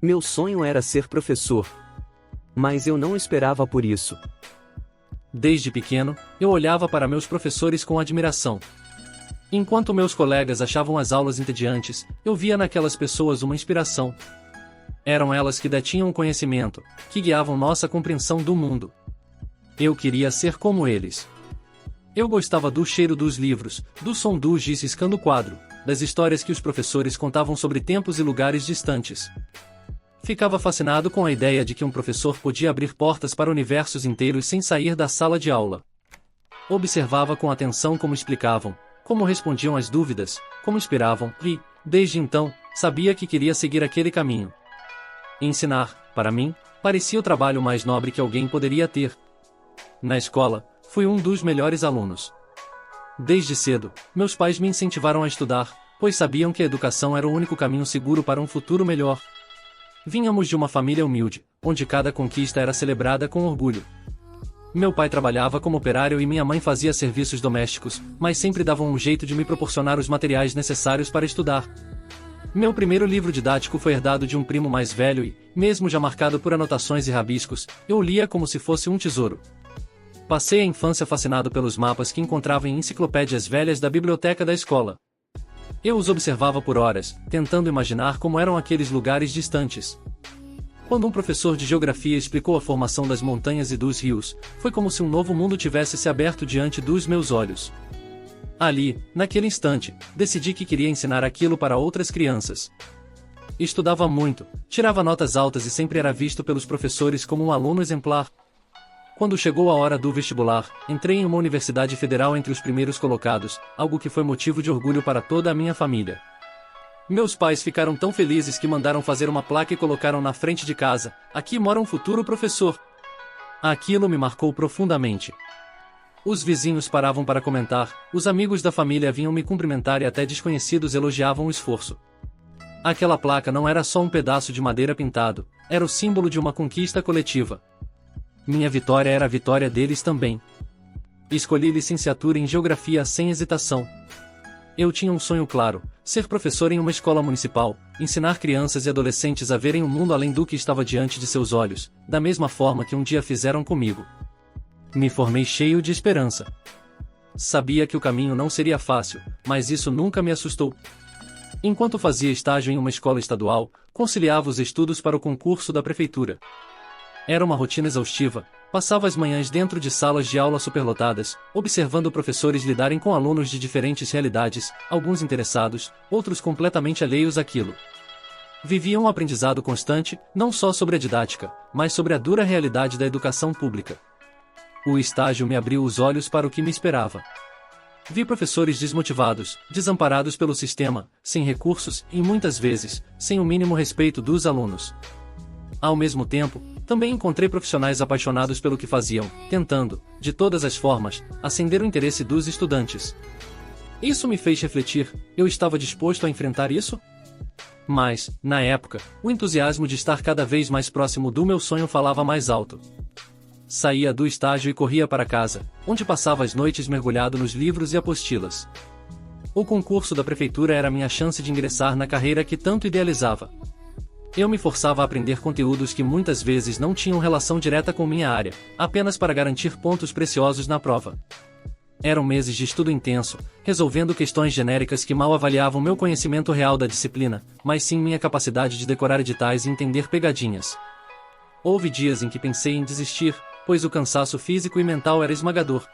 Meu sonho era ser professor. Mas eu não esperava por isso. Desde pequeno, eu olhava para meus professores com admiração. Enquanto meus colegas achavam as aulas entediantes, eu via naquelas pessoas uma inspiração. Eram elas que detinham o conhecimento, que guiavam nossa compreensão do mundo. Eu queria ser como eles. Eu gostava do cheiro dos livros, do som do giz riscando o quadro, das histórias que os professores contavam sobre tempos e lugares distantes. Ficava fascinado com a ideia de que um professor podia abrir portas para universos inteiros sem sair da sala de aula. Observava com atenção como explicavam, como respondiam às dúvidas, como inspiravam, e, desde então, sabia que queria seguir aquele caminho. Ensinar, para mim, parecia o trabalho mais nobre que alguém poderia ter. Na escola, fui um dos melhores alunos. Desde cedo, meus pais me incentivaram a estudar, pois sabiam que a educação era o único caminho seguro para um futuro melhor. Vínhamos de uma família humilde, onde cada conquista era celebrada com orgulho. Meu pai trabalhava como operário e minha mãe fazia serviços domésticos, mas sempre davam um jeito de me proporcionar os materiais necessários para estudar. Meu primeiro livro didático foi herdado de um primo mais velho e, mesmo já marcado por anotações e rabiscos, eu o lia como se fosse um tesouro. Passei a infância fascinado pelos mapas que encontrava em enciclopédias velhas da biblioteca da escola. Eu os observava por horas, tentando imaginar como eram aqueles lugares distantes. Quando um professor de geografia explicou a formação das montanhas e dos rios, foi como se um novo mundo tivesse se aberto diante dos meus olhos. Ali, naquele instante, decidi que queria ensinar aquilo para outras crianças. Estudava muito, tirava notas altas e sempre era visto pelos professores como um aluno exemplar. Quando chegou a hora do vestibular, entrei em uma universidade federal entre os primeiros colocados, algo que foi motivo de orgulho para toda a minha família. Meus pais ficaram tão felizes que mandaram fazer uma placa e colocaram na frente de casa: "Aqui mora um futuro professor." Aquilo me marcou profundamente. Os vizinhos paravam para comentar, os amigos da família vinham me cumprimentar e até desconhecidos elogiavam o esforço. Aquela placa não era só um pedaço de madeira pintado, era o símbolo de uma conquista coletiva. Minha vitória era a vitória deles também. Escolhi licenciatura em Geografia sem hesitação. Eu tinha um sonho claro: ser professor em uma escola municipal, ensinar crianças e adolescentes a verem o mundo além do que estava diante de seus olhos, da mesma forma que um dia fizeram comigo. Me formei cheio de esperança. Sabia que o caminho não seria fácil, mas isso nunca me assustou. Enquanto fazia estágio em uma escola estadual, conciliava os estudos para o concurso da prefeitura. Era uma rotina exaustiva, passava as manhãs dentro de salas de aula superlotadas, observando professores lidarem com alunos de diferentes realidades, alguns interessados, outros completamente alheios àquilo. Vivia um aprendizado constante, não só sobre a didática, mas sobre a dura realidade da educação pública. O estágio me abriu os olhos para o que me esperava. Vi professores desmotivados, desamparados pelo sistema, sem recursos e, muitas vezes, sem o mínimo respeito dos alunos. Ao mesmo tempo, também encontrei profissionais apaixonados pelo que faziam, tentando, de todas as formas, acender o interesse dos estudantes. Isso me fez refletir: eu estava disposto a enfrentar isso? Mas, na época, o entusiasmo de estar cada vez mais próximo do meu sonho falava mais alto. Saía do estágio e corria para casa, onde passava as noites mergulhado nos livros e apostilas. O concurso da prefeitura era minha chance de ingressar na carreira que tanto idealizava. Eu me forçava a aprender conteúdos que muitas vezes não tinham relação direta com minha área, apenas para garantir pontos preciosos na prova. Eram meses de estudo intenso, resolvendo questões genéricas que mal avaliavam meu conhecimento real da disciplina, mas sim minha capacidade de decorar editais e entender pegadinhas. Houve dias em que pensei em desistir, pois o cansaço físico e mental era esmagador.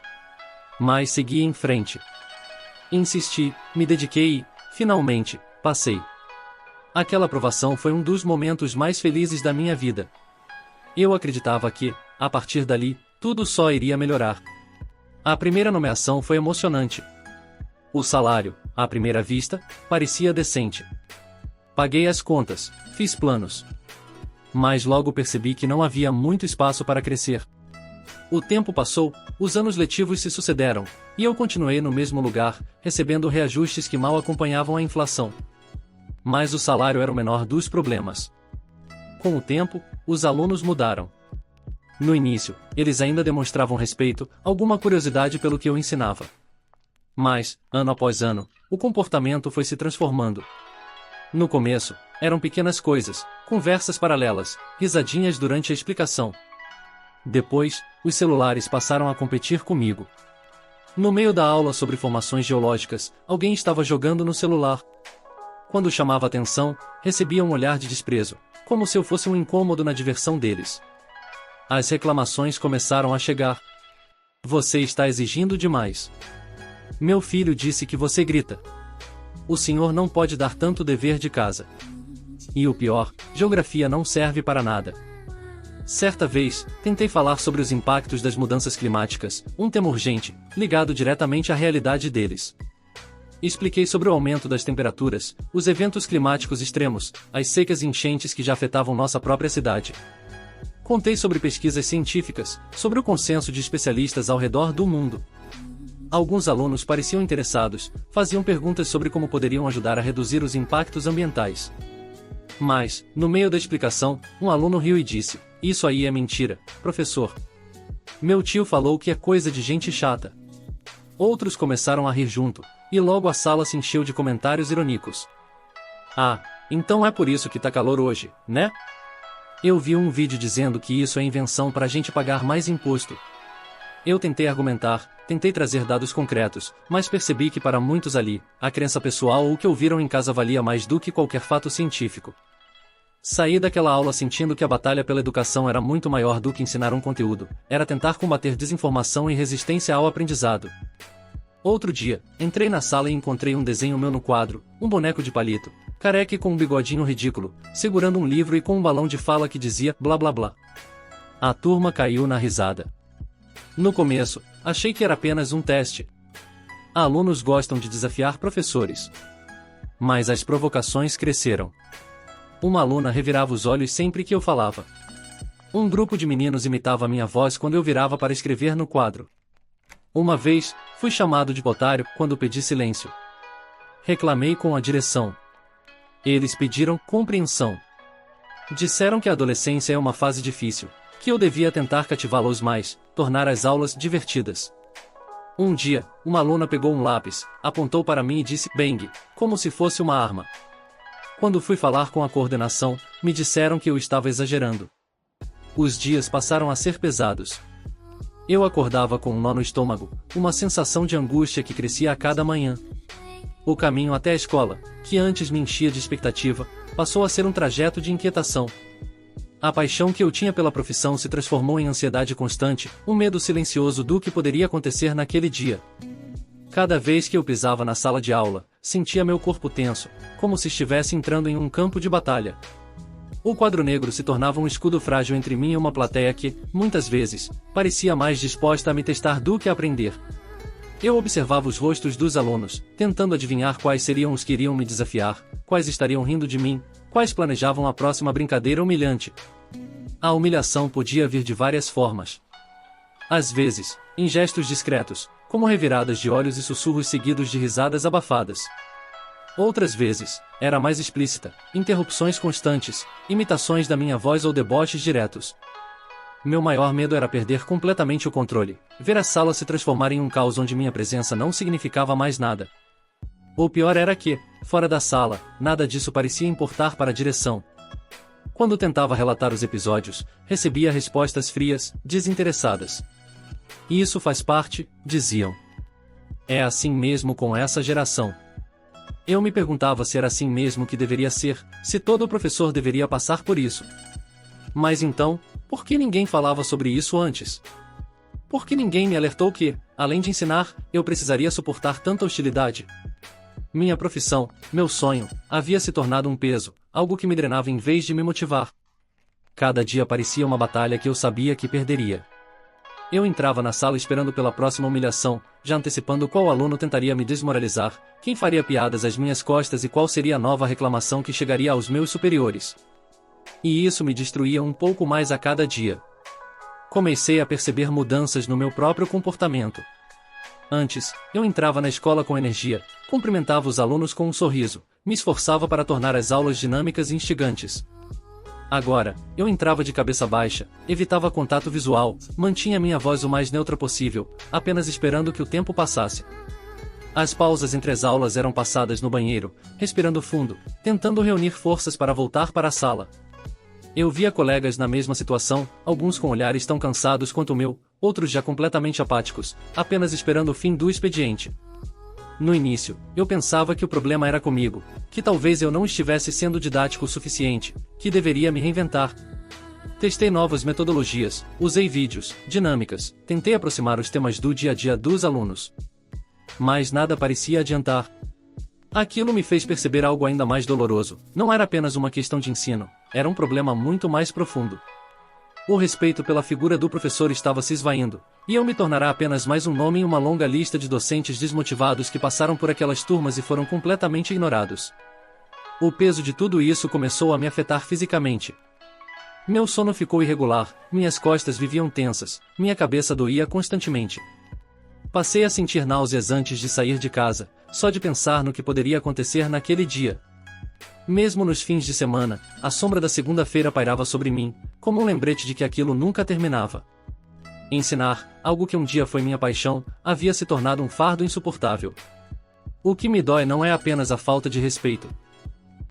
Mas segui em frente. Insisti, me dediquei e, finalmente, passei. Aquela aprovação foi um dos momentos mais felizes da minha vida. Eu acreditava que, a partir dali, tudo só iria melhorar. A primeira nomeação foi emocionante. O salário, à primeira vista, parecia decente. Paguei as contas, fiz planos. Mas logo percebi que não havia muito espaço para crescer. O tempo passou, os anos letivos se sucederam, e eu continuei no mesmo lugar, recebendo reajustes que mal acompanhavam a inflação. Mas o salário era o menor dos problemas. Com o tempo, os alunos mudaram. No início, eles ainda demonstravam respeito, alguma curiosidade pelo que eu ensinava. Mas, ano após ano, o comportamento foi se transformando. No começo, Eram pequenas coisas, conversas paralelas, risadinhas durante a explicação. Depois, os celulares passaram a competir comigo. No meio da aula sobre formações geológicas, alguém estava jogando no celular. Quando chamava atenção, recebia um olhar de desprezo, como se eu fosse um incômodo na diversão deles. As reclamações começaram a chegar. Você está exigindo demais. Meu filho disse que você grita. O senhor não pode dar tanto dever de casa. E o pior, geografia não serve para nada. Certa vez, tentei falar sobre os impactos das mudanças climáticas, um tema urgente, ligado diretamente à realidade deles. Expliquei sobre o aumento das temperaturas, os eventos climáticos extremos, as secas e enchentes que já afetavam nossa própria cidade. Contei sobre pesquisas científicas, sobre o consenso de especialistas ao redor do mundo. Alguns alunos pareciam interessados, faziam perguntas sobre como poderiam ajudar a reduzir os impactos ambientais. Mas, no meio da explicação, um aluno riu e disse: "Isso aí é mentira, professor. Meu tio falou que é coisa de gente chata." Outros começaram a rir junto, e logo a sala se encheu de comentários irônicos. "Ah, então é por isso que tá calor hoje, né? Eu vi um vídeo dizendo que isso é invenção para a gente pagar mais imposto." Eu tentei argumentar, tentei trazer dados concretos, mas percebi que para muitos ali, a crença pessoal ou o que ouviram em casa valia mais do que qualquer fato científico. Saí daquela aula sentindo que a batalha pela educação era muito maior do que ensinar um conteúdo, era tentar combater desinformação e resistência ao aprendizado. Outro dia, entrei na sala e encontrei um desenho meu no quadro, um boneco de palito, careca e com um bigodinho ridículo, segurando um livro e com um balão de fala que dizia blá blá blá. A turma caiu na risada. No começo, achei que era apenas um teste. Alunos gostam de desafiar professores. Mas as provocações cresceram. Uma aluna revirava os olhos sempre que eu falava. Um grupo de meninos imitava minha voz quando eu virava para escrever no quadro. Uma vez, fui chamado de otário quando pedi silêncio. Reclamei com a direção. Eles pediram compreensão. Disseram que a adolescência é uma fase difícil, que eu devia tentar cativá-los mais, tornar as aulas divertidas. Um dia, uma aluna pegou um lápis, apontou para mim e disse "bang", como se fosse uma arma. Quando fui falar com a coordenação, me disseram que eu estava exagerando. Os dias passaram a ser pesados. Eu acordava com um nó no estômago, uma sensação de angústia que crescia a cada manhã. O caminho até a escola, que antes me enchia de expectativa, passou a ser um trajeto de inquietação. A paixão que eu tinha pela profissão se transformou em ansiedade constante, um medo silencioso do que poderia acontecer naquele dia. Cada vez que eu pisava na sala de aula, sentia meu corpo tenso, como se estivesse entrando em um campo de batalha. O quadro negro se tornava um escudo frágil entre mim e uma plateia que, muitas vezes, parecia mais disposta a me testar do que a aprender. Eu observava os rostos dos alunos, tentando adivinhar quais seriam os que iriam me desafiar, quais estariam rindo de mim, quais planejavam a próxima brincadeira humilhante. A humilhação podia vir de várias formas. Às vezes, em gestos discretos, como reviradas de olhos e sussurros seguidos de risadas abafadas. Outras vezes, era mais explícita, interrupções constantes, imitações da minha voz ou deboches diretos. Meu maior medo era perder completamente o controle, ver a sala se transformar em um caos onde minha presença não significava mais nada. O pior era que, fora da sala, nada disso parecia importar para a direção. Quando tentava relatar os episódios, recebia respostas frias, desinteressadas. "Isso faz parte", diziam. "É assim mesmo com essa geração." Eu me perguntava se era assim mesmo que deveria ser, se todo professor deveria passar por isso. Mas então, por que ninguém falava sobre isso antes? Por que ninguém me alertou que, além de ensinar, eu precisaria suportar tanta hostilidade? Minha profissão, meu sonho, havia se tornado um peso, algo que me drenava em vez de me motivar. Cada dia parecia uma batalha que eu sabia que perderia. Eu entrava na sala esperando pela próxima humilhação, já antecipando qual aluno tentaria me desmoralizar, quem faria piadas às minhas costas e qual seria a nova reclamação que chegaria aos meus superiores. E isso me destruía um pouco mais a cada dia. Comecei a perceber mudanças no meu próprio comportamento. Antes, eu entrava na escola com energia, cumprimentava os alunos com um sorriso, me esforçava para tornar as aulas dinâmicas e instigantes. Agora, eu entrava de cabeça baixa, evitava contato visual, mantinha minha voz o mais neutra possível, apenas esperando que o tempo passasse. As pausas entre as aulas eram passadas no banheiro, respirando fundo, tentando reunir forças para voltar para a sala. Eu via colegas na mesma situação, alguns com olhares tão cansados quanto o meu, outros já completamente apáticos, apenas esperando o fim do expediente. No início, eu pensava que o problema era comigo, que talvez eu não estivesse sendo didático o suficiente, que deveria me reinventar. Testei novas metodologias, usei vídeos, dinâmicas, tentei aproximar os temas do dia a dia dos alunos. Mas nada parecia adiantar. Aquilo me fez perceber algo ainda mais doloroso. Não era apenas uma questão de ensino, era um problema muito mais profundo. O respeito pela figura do professor estava se esvaindo, e eu me tornara apenas mais um nome em uma longa lista de docentes desmotivados que passaram por aquelas turmas e foram completamente ignorados. O peso de tudo isso começou a me afetar fisicamente. Meu sono ficou irregular, minhas costas viviam tensas, minha cabeça doía constantemente. Passei a sentir náuseas antes de sair de casa, só de pensar no que poderia acontecer naquele dia. Mesmo nos fins de semana, a sombra da segunda-feira pairava sobre mim, como um lembrete de que aquilo nunca terminava. Ensinar, algo que um dia foi minha paixão, havia se tornado um fardo insuportável. O que me dói não é apenas a falta de respeito.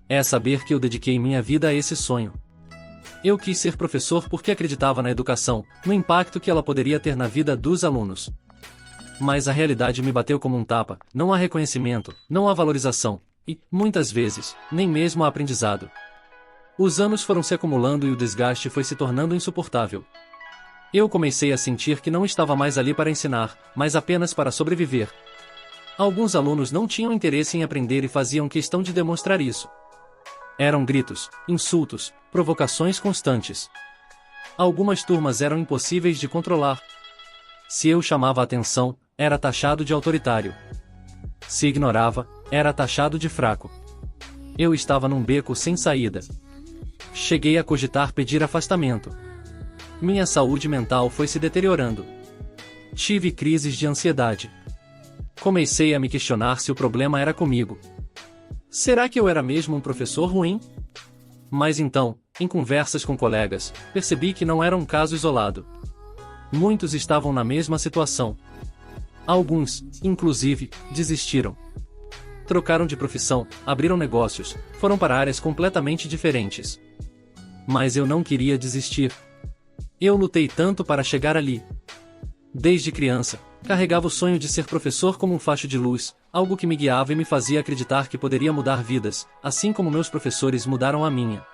É saber que eu dediquei minha vida a esse sonho. Eu quis ser professor porque acreditava na educação, no impacto que ela poderia ter na vida dos alunos. Mas a realidade me bateu como um tapa, não há reconhecimento, não há valorização, e, muitas vezes, nem mesmo há aprendizado. Os anos foram se acumulando e o desgaste foi se tornando insuportável. Eu comecei a sentir que não estava mais ali para ensinar, mas apenas para sobreviver. Alguns alunos não tinham interesse em aprender e faziam questão de demonstrar isso. Eram gritos, insultos, provocações constantes. Algumas turmas eram impossíveis de controlar. Se eu chamava a atenção, era taxado de autoritário. Se ignorava, era taxado de fraco. Eu estava num beco sem saída. Cheguei a cogitar pedir afastamento. Minha saúde mental foi se deteriorando. Tive crises de ansiedade. Comecei a me questionar se o problema era comigo. Será que eu era mesmo um professor ruim? Mas então, em conversas com colegas, percebi que não era um caso isolado. Muitos estavam na mesma situação. Alguns, inclusive, desistiram. Trocaram de profissão, abriram negócios, foram para áreas completamente diferentes. Mas eu não queria desistir. Eu lutei tanto para chegar ali. Desde criança, carregava o sonho de ser professor como um facho de luz, algo que me guiava e me fazia acreditar que poderia mudar vidas, assim como meus professores mudaram a minha.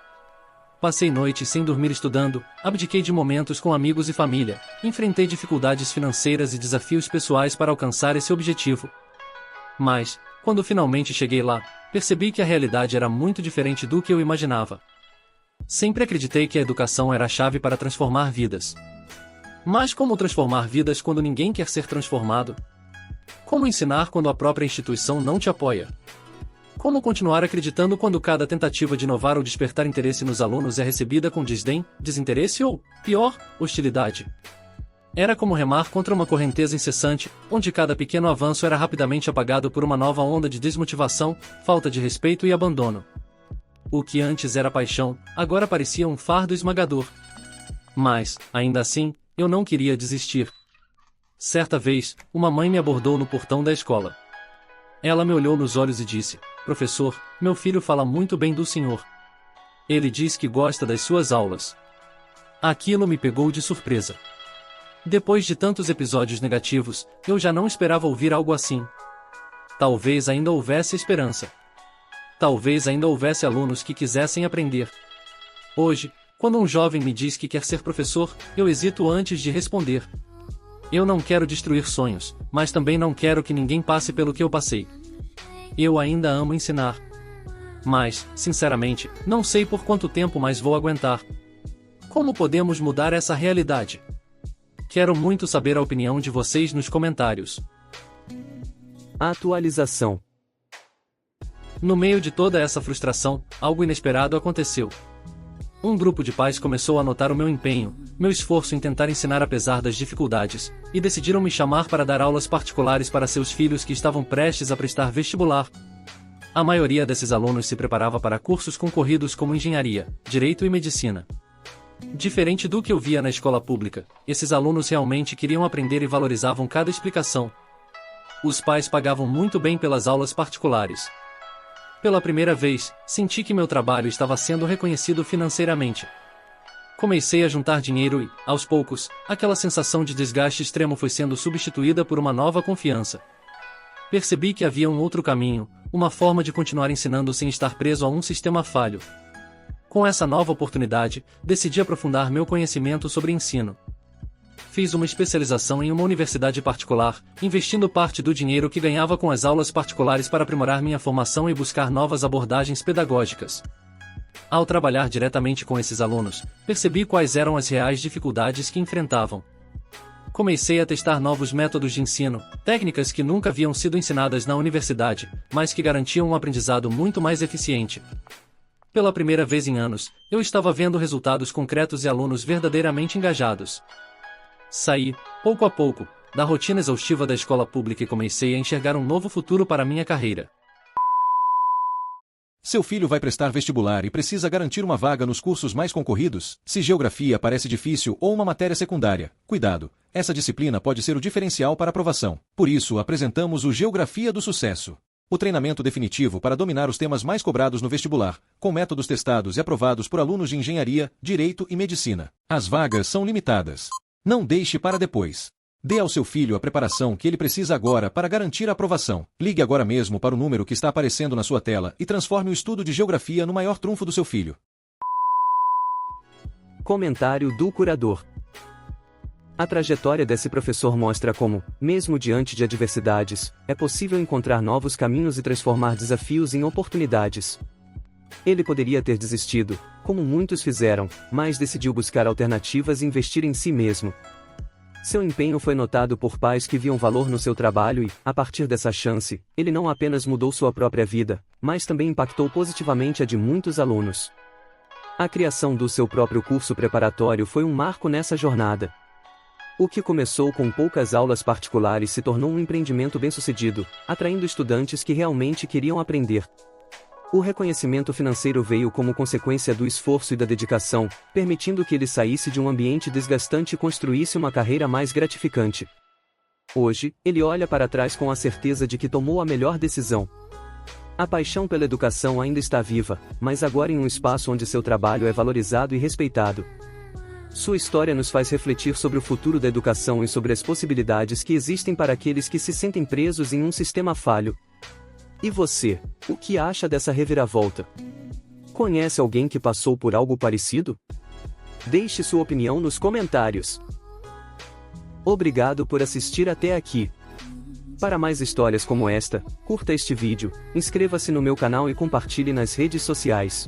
Passei noites sem dormir estudando, abdiquei de momentos com amigos e família, enfrentei dificuldades financeiras e desafios pessoais para alcançar esse objetivo. Mas, quando finalmente cheguei lá, percebi que a realidade era muito diferente do que eu imaginava. Sempre acreditei que a educação era a chave para transformar vidas. Mas como transformar vidas quando ninguém quer ser transformado? Como ensinar quando a própria instituição não te apoia? Como continuar acreditando quando cada tentativa de inovar ou despertar interesse nos alunos é recebida com desdém, desinteresse ou, pior, hostilidade? Era como remar contra uma correnteza incessante, onde cada pequeno avanço era rapidamente apagado por uma nova onda de desmotivação, falta de respeito e abandono. O que antes era paixão, agora parecia um fardo esmagador. Mas, ainda assim, eu não queria desistir. Certa vez, uma mãe me abordou no portão da escola. Ela me olhou nos olhos e disse: "Professor, meu filho fala muito bem do senhor. Ele diz que gosta das suas aulas." Aquilo me pegou de surpresa. Depois de tantos episódios negativos, eu já não esperava ouvir algo assim. Talvez ainda houvesse esperança. Talvez ainda houvesse alunos que quisessem aprender. Hoje, quando um jovem me diz que quer ser professor, eu hesito antes de responder. Eu não quero destruir sonhos, mas também não quero que ninguém passe pelo que eu passei. Eu ainda amo ensinar. Mas, sinceramente, não sei por quanto tempo mais vou aguentar. Como podemos mudar essa realidade? Quero muito saber a opinião de vocês nos comentários. Atualização. No meio de toda essa frustração, algo inesperado aconteceu. Um grupo de pais começou a notar o meu empenho, meu esforço em tentar ensinar apesar das dificuldades, e decidiram me chamar para dar aulas particulares para seus filhos que estavam prestes a prestar vestibular. A maioria desses alunos se preparava para cursos concorridos como engenharia, direito e medicina. Diferente do que eu via na escola pública, esses alunos realmente queriam aprender e valorizavam cada explicação. Os pais pagavam muito bem pelas aulas particulares. Pela primeira vez, senti que meu trabalho estava sendo reconhecido financeiramente. Comecei a juntar dinheiro e, aos poucos, aquela sensação de desgaste extremo foi sendo substituída por uma nova confiança. Percebi que havia um outro caminho, uma forma de continuar ensinando sem estar preso a um sistema falho. Com essa nova oportunidade, decidi aprofundar meu conhecimento sobre ensino. Fiz uma especialização em uma universidade particular, investindo parte do dinheiro que ganhava com as aulas particulares para aprimorar minha formação e buscar novas abordagens pedagógicas. Ao trabalhar diretamente com esses alunos, percebi quais eram as reais dificuldades que enfrentavam. Comecei a testar novos métodos de ensino, técnicas que nunca haviam sido ensinadas na universidade, mas que garantiam um aprendizado muito mais eficiente. Pela primeira vez em anos, eu estava vendo resultados concretos e alunos verdadeiramente engajados. Saí, pouco a pouco, da rotina exaustiva da escola pública e comecei a enxergar um novo futuro para minha carreira. Seu filho vai prestar vestibular e precisa garantir uma vaga nos cursos mais concorridos? Se geografia parece difícil ou uma matéria secundária, cuidado, essa disciplina pode ser o diferencial para aprovação. Por isso, apresentamos o Geografia do Sucesso. O treinamento definitivo para dominar os temas mais cobrados no vestibular, com métodos testados e aprovados por alunos de engenharia, direito e medicina. As vagas são limitadas. Não deixe para depois. Dê ao seu filho a preparação que ele precisa agora para garantir a aprovação. Ligue agora mesmo para o número que está aparecendo na sua tela e transforme o estudo de geografia no maior trunfo do seu filho. Comentário do curador. A trajetória desse professor mostra como, mesmo diante de adversidades, é possível encontrar novos caminhos e transformar desafios em oportunidades. Ele poderia ter desistido, como muitos fizeram, mas decidiu buscar alternativas e investir em si mesmo. Seu empenho foi notado por pais que viam valor no seu trabalho e, a partir dessa chance, ele não apenas mudou sua própria vida, mas também impactou positivamente a de muitos alunos. A criação do seu próprio curso preparatório foi um marco nessa jornada. O que começou com poucas aulas particulares se tornou um empreendimento bem-sucedido, atraindo estudantes que realmente queriam aprender. O reconhecimento financeiro veio como consequência do esforço e da dedicação, permitindo que ele saísse de um ambiente desgastante e construísse uma carreira mais gratificante. Hoje, ele olha para trás com a certeza de que tomou a melhor decisão. A paixão pela educação ainda está viva, mas agora em um espaço onde seu trabalho é valorizado e respeitado. Sua história nos faz refletir sobre o futuro da educação e sobre as possibilidades que existem para aqueles que se sentem presos em um sistema falho. E você, o que acha dessa reviravolta? Conhece alguém que passou por algo parecido? Deixe sua opinião nos comentários. Obrigado por assistir até aqui. Para mais histórias como esta, curta este vídeo, inscreva-se no meu canal e compartilhe nas redes sociais.